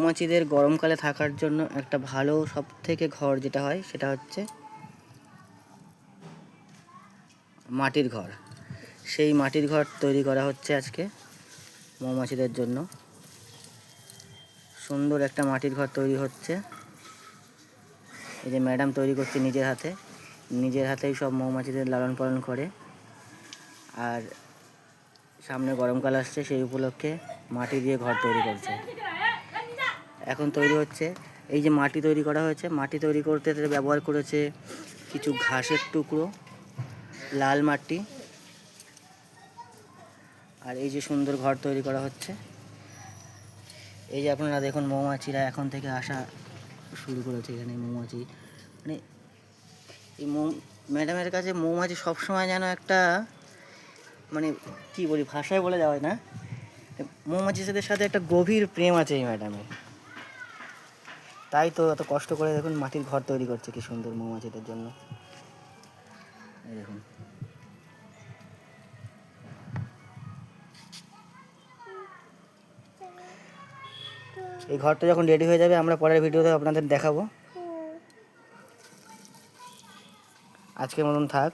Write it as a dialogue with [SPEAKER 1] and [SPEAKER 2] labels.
[SPEAKER 1] মৌমাছিদের গরমকালে থাকার জন্য একটা ভালো সবথেকে ঘর যেটা হয় সেটা হচ্ছে মাটির ঘর। সেই মাটির ঘর তৈরি করা হচ্ছে আজকে মৌমাছিদের জন্য। সুন্দর একটা মাটির ঘর তৈরি হচ্ছে। এই যে ম্যাডাম তৈরি করছে নিজের হাতেই সব মৌমাছিদের লালন পালন করে। আর সামনে গরমকাল আসছে, সেই উপলক্ষে মাটি দিয়ে ঘর তৈরি করছে। এখন তৈরি হচ্ছে। এই যে মাটি তৈরি করা হয়েছে, মাটি তৈরি করতে ব্যবহার করেছে কিছু ঘাসের টুকরো, লাল মাটি, আর এই যে সুন্দর ঘর তৈরি করা হচ্ছে। এই যে আপনারা দেখুন মৌমাছিরা এখন থেকে আসা শুরু করেছে। এখানে মৌমাছি মানে এই ম্যাডামের কাছে মৌমাছি সবসময় যেন একটা মানে কি বলি, ভাষায় বলে যাওয়া না, মৌমাছিদের সাথে একটা গভীর প্রেম আছে এই ম্যাডামের। তাই তো এত কষ্ট করে দেখুন মাটির ঘর তৈরি করছে কি সুন্দর মৌমাছিদের জন্য। এই দেখুন। এই ঘরটা যখন রেডি হয়ে যাবে আমরা পরের ভিডিওতে আপনাদের দেখাবো। আজকের মতন থাক।